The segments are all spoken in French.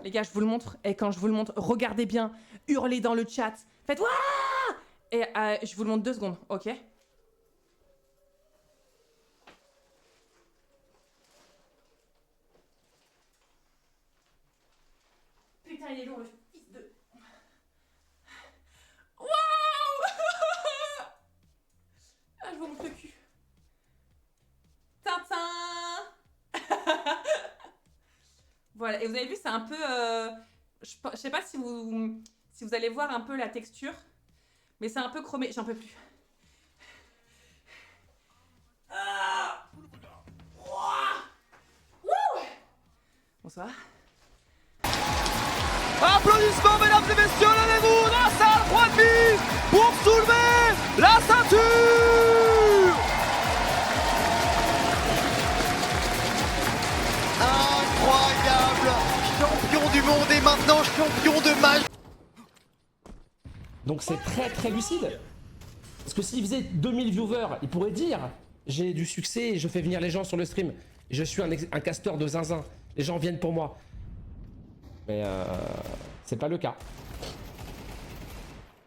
Les gars, je vous le montre. Et quand je vous le montre, regardez bien. Hurlez dans le chat. Faites Wouah! Et je vous le montre 2 secondes, ok? Putain, il est lourd le fils de... Waouh! Ah, je vous montre le cul. Tintin! Voilà, et vous avez vu, c'est un peu... je sais pas si vous allez voir un peu la texture, mais c'est un peu chromé. J'en peux plus. Ah! Bonsoir. Applaudissements mesdames et messieurs, levez-vous dans la salle, droit de vie pour soulever la ceinture. Incroyable! Champion du monde et maintenant champion de match. Donc c'est très lucide. Parce que s'il faisait 2000 viewers, il pourrait dire j'ai du succès et je fais venir les gens sur le stream. Et je suis un casteur de zinzin. Les gens viennent pour moi. Mais c'est pas le cas.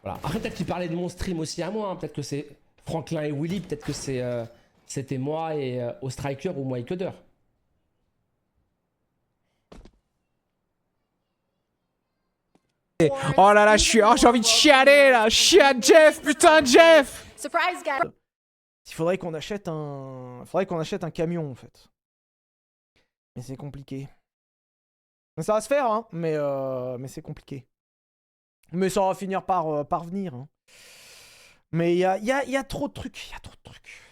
Voilà. Après peut-être qu'il parlait de mon stream aussi à moi. Hein. Peut-être que c'est Franklin et Willy. Peut-être que c'était moi et au Striker ou moi et Coder. Oh là là, j'ai envie de chialer là. Chia Jeff, putain Jeff. Surprise, guys. Il faudrait qu'on achète un camion en fait. Mais c'est compliqué. Ça va se faire, hein, mais c'est compliqué. Mais ça va finir par venir. Hein. Mais il y a trop de trucs. Il y a trop de trucs.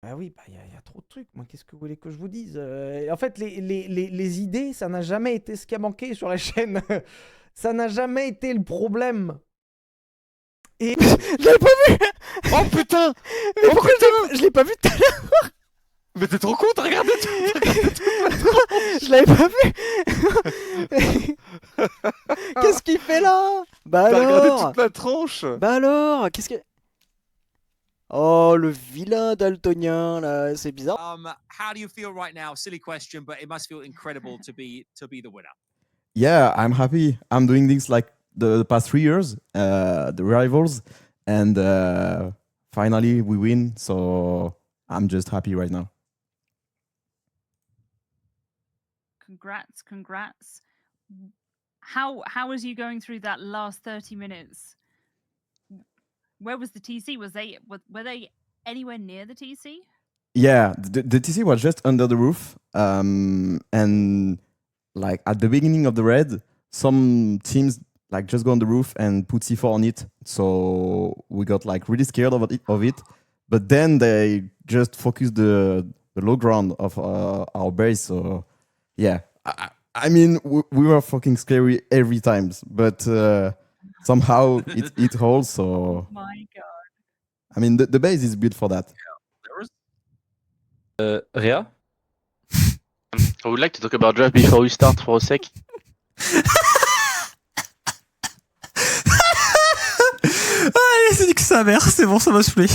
Ah oui, bah il y a trop de trucs. Moi, qu'est-ce que vous voulez que je vous dise? En fait, les idées, ça n'a jamais été ce qui a manqué sur la chaîne. Ça n'a jamais été le problème. Et... je l'avais pas vu. Oh putain! Mais pourquoi je l'ai pas vu tout à l'heure? Mais t'es trop con, t'as regardé tout. Je l'avais pas vu. Qu'est-ce qu'il fait là? Bah T'as regardé alors? toute la tronche. Bah alors? Qu'est-ce que... Oh, le vilain daltonien là, c'est bizarre. How do you feel right now? Silly question, but it must feel incredible to be the winner. Yeah, I'm happy. I'm doing things like the past 3 years, the rivals, and finally we win. So I'm just happy right now. Congrats. How was you going through that last 30 minutes? Where was the TC? Were they anywhere near the TC? Yeah, the TC was just under the roof, and like at the beginning of the raid, some teams like just go on the roof and put C4 on it. So we got like really scared of it. But then they just focused the low ground of our base. So yeah, I mean we were fucking scary every time, but somehow it holds. So Oh my god. I mean the base is built for that. Rhea? I would like to talk about draft before we start for a sec. Allez, c'est que sa mère, c'est bon, ça m'a saoulé.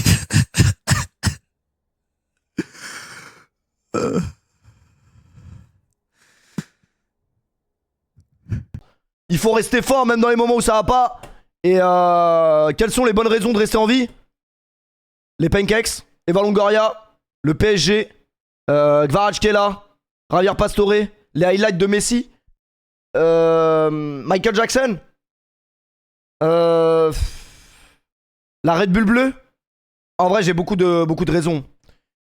Il faut rester fort même dans les moments où ça va pas. Et quelles sont les bonnes raisons de rester en vie? Les Pancakes, Eva Longoria, le PSG, Kvaratskhelia, Javier Pastore, les highlights de Messi, Michael Jackson, la Red Bull bleue. En vrai, j'ai beaucoup de raisons.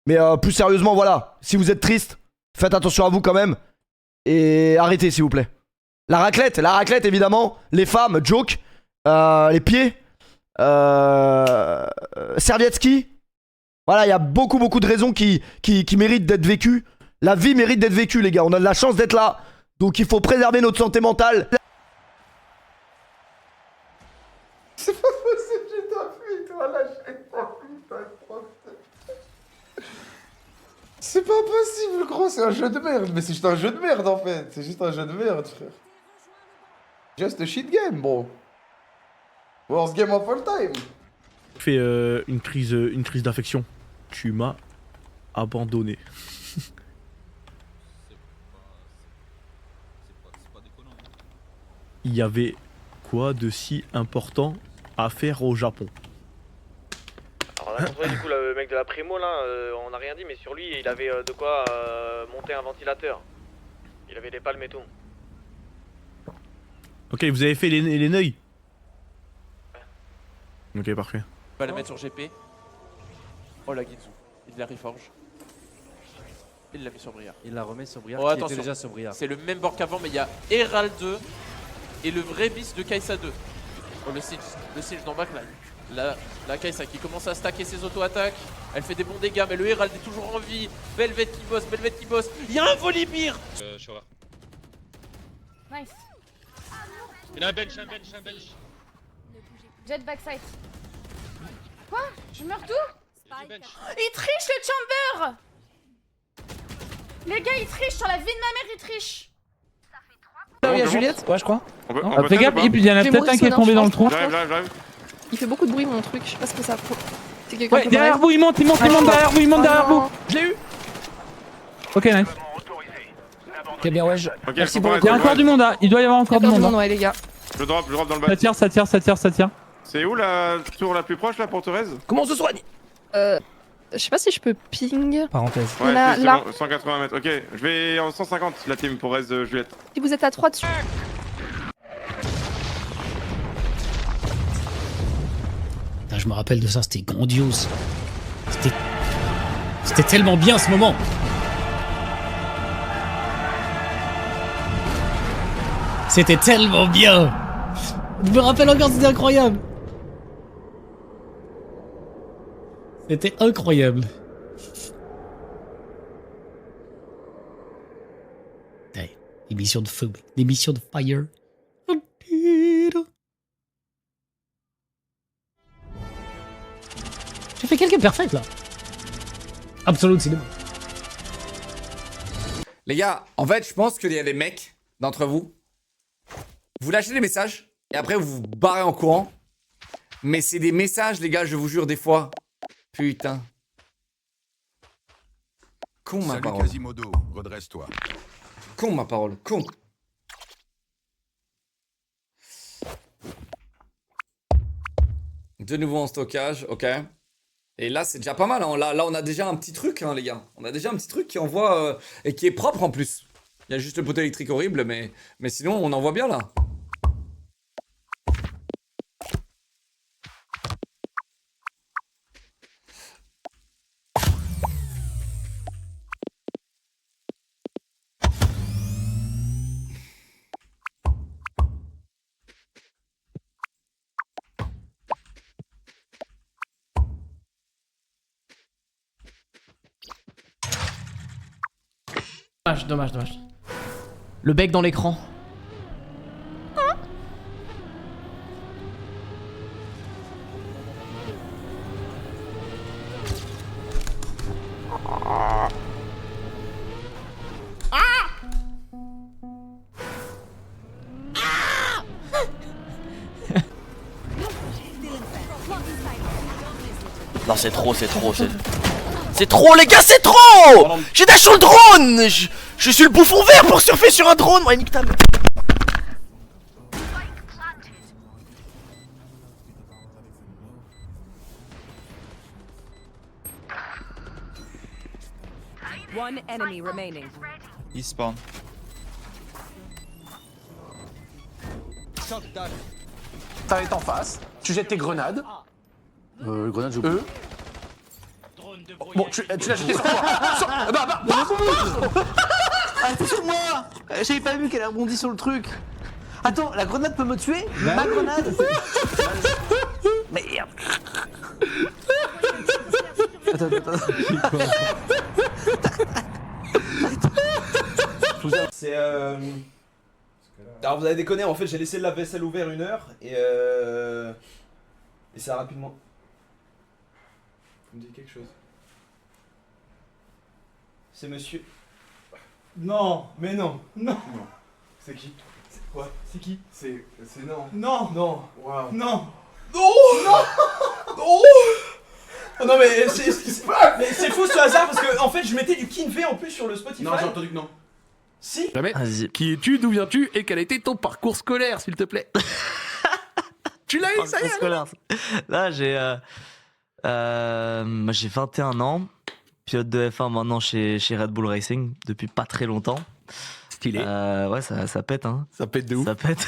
Mais plus sérieusement, voilà. Si vous êtes triste, faites attention à vous quand même. Et arrêtez, s'il vous plaît. La raclette, évidemment. Les femmes, joke. Les pieds. Servietski. Voilà, il y a beaucoup de raisons qui méritent d'être vécues. La vie mérite d'être vécue, les gars. On a de la chance d'être là. Donc il faut préserver notre santé mentale. C'est pas possible, j'ai t'appuie, toi, là, j'ai c'est pas possible, gros, c'est un jeu de merde. Mais c'est juste un jeu de merde, en fait. C'est juste un jeu de merde, frère. Just a shit game, bro. Worst game of all time. Fais une crise d'affection. Tu m'as abandonné. il y avait quoi de si important à faire au Japon? Alors on a contrôlé du coup le mec de la Primo là, on n'a rien dit mais sur lui il avait de quoi monter un ventilateur. Il avait des palmes et tout. Ok, vous avez fait les neuils? Ok, parfait. On va la mettre sur GP. Oh la Ginzu, il la reforge. Il l'a mis sur Briard. Il la remet sur Briard, Oh qui attention, était déjà sur Briard. c'est le même board qu'avant mais il y a Herald 2 et le vrai bis de Kai'Sa 2. Oh le siege dans backline. La Kai'Sa qui commence à stacker ses auto-attaques. Elle fait des bons dégâts mais le Herald est toujours en vie. Velvet qui bosse, Il y a un Volibear. Nice. Il y a un bench. Jet backside. Quoi? Je meurs d'où? Il triche le chamber. Les gars, il triche sur la vie de ma mère, il triche. Il y a Juliette? Ouais, je crois. Fais gaffe, il y en a peut-être un qui est tombé dans le trou. J'arrive. Il fait beaucoup de bruit mon truc, je sais pas ce que ça fout. Ouais, derrière vous, il monte derrière vous. Je l'ai eu. Ok, nice. Ok, bien, ouais. Merci pour le Il y a encore du monde là, il doit y avoir encore du monde. Ouais, les gars. Je drop dans le bas. Ça tire. C'est où la tour la plus proche là pour Thérèse? Comment on se soigne? Je sais pas si je peux ping. Parenthèse. Ouais, Là, c'est là. bon, 180 mètres. Ok, je vais en 150 la team pour reste de Juliette. Si vous êtes à 3 dessus. Je me rappelle de ça, c'était grandiose. C'était tellement bien ce moment. C'était tellement bien. Je me rappelle encore, c'était incroyable. C'était incroyable. Hey, émission de feu, l'émission de fire. J'ai fait quelques perfects là. Absolument cinéma. Les gars, en fait, je pense qu'il y a des mecs d'entre vous. Vous lâchez des messages et après vous vous barrez en courant. Mais c'est des messages, les gars, je vous jure, des fois. Putain. Con ma parole. Quasimodo, redresse-toi. Con ma parole, con. De nouveau en stockage, ok. Et là, c'est déjà pas mal. Hein. Là, on a déjà un petit truc, hein, les gars. On a déjà un petit truc qui envoie et qui est propre en plus. Il y a juste le poteau électrique horrible, mais sinon, on en voit bien là. Dommage. Le bec dans l'écran. Non, c'est trop. C'est trop, les gars, c'est trop! J'ai dash sur le drone! Je suis le bouffon vert pour surfer sur un drone! Ouais, nique ta mère. One enemy remaining. Il spawn. T'arrêtes en face, tu jettes tes grenades. Grenade, je Bon, tu l'as jeté sur moi. Arrêtez sur moi. J'avais pas vu qu'elle a rebondi sur le truc. Attends, la grenade peut me tuer? Ma grenade. Merde. Attends. C'est Alors vous avez déconné, en fait j'ai laissé le lave-vaisselle ouvert 1 heure et ça a rapidement... Vous me dites quelque chose? C'est monsieur... Non, mais non. C'est qui? C'est quoi? C'est qui? C'est non. Non. Wow. Non. Non mais c'est fou ce hasard parce que en fait je mettais du Kinvé en plus sur le Spotify. Non, j'ai entendu que non. Si. Jamais. Qui es-tu, d'où viens-tu et quel a été ton parcours scolaire, s'il te plaît? Tu l'as eu, ça y est. Scolaire. Là, j'ai 21 ans, pilote de F1 maintenant chez Red Bull Racing depuis pas très longtemps. Stylé. Ouais, ça pète, hein. Ça pète de ouf. Ça pète.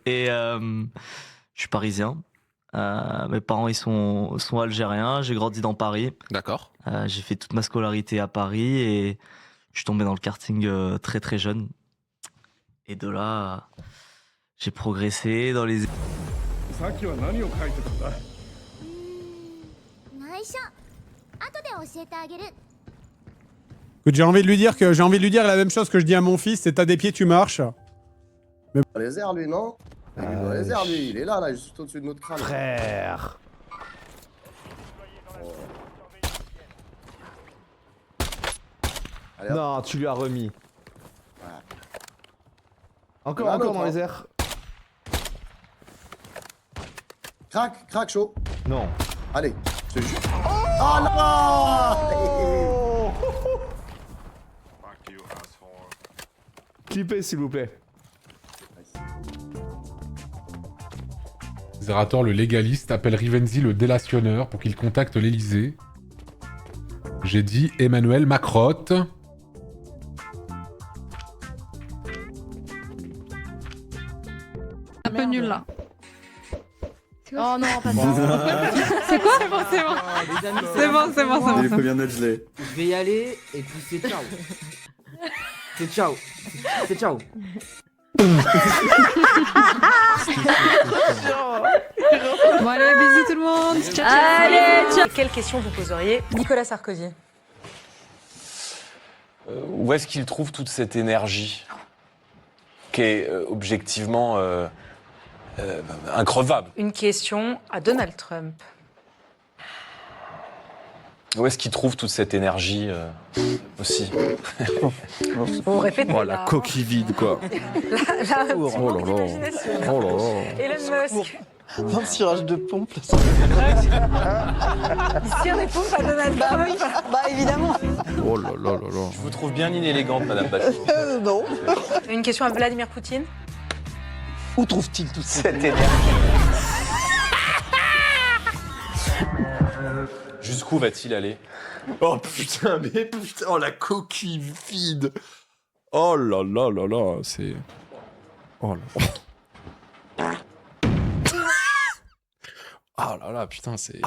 Et je suis parisien. Mes parents, ils sont algériens. J'ai grandi dans Paris. D'accord. J'ai fait toute ma scolarité à Paris et je suis tombé dans le karting très très jeune. Et de là, j'ai progressé dans les... Écoute, j'ai envie de lui dire la même chose que je dis à mon fils, c'est t'as des pieds, tu marches. Mais... Les airs, lui, non? Il est dans les airs, lui. Il est là, juste au-dessus de notre crâne. Frère. Allez, hop. Non, tu lui as remis. Encore, Il y en a un encore autre, dans hein. les airs. Crac, chaud. Non. Allez, je te jure. Oh non! Clippez, s'il vous plaît. Zerator, le légaliste, appelle Rivenzi le délationneur pour qu'il contacte l'Elysée. J'ai dit Emmanuel Macrotte. Un peu nul là. Oh non, pas C'est quoi? C'est bon. Il faut bien nudger. Je vais y aller et puis c'est ciao. C'est ciao. C'est ciao. Bon allez, bisous tout le monde. Ciao, ciao. Allez, ciao. Quelle question vous poseriez Nicolas Sarkozy? Où est-ce qu'il trouve toute cette énergie qui est objectivement increvable? Une question à Donald Trump. Où est-ce qu'il trouve toute cette énergie aussi? Vous répétez. Oh, la coquille vide, quoi. Oh là là. Oh là là. Elon Musk. Un tirage de pompe. Il tire des pompes à Donald Trump. Bah évidemment. Oh là là là là. Je vous trouve bien inélégante, Madame Bachelot. Non. Une question à Vladimir Poutine. Où trouve-t-il toute cette énergie? Jusqu'où va-t-il aller? Oh putain, mais putain, oh la coquille vide. Oh là là là là, c'est... Oh là. Ah là là, putain, c'est...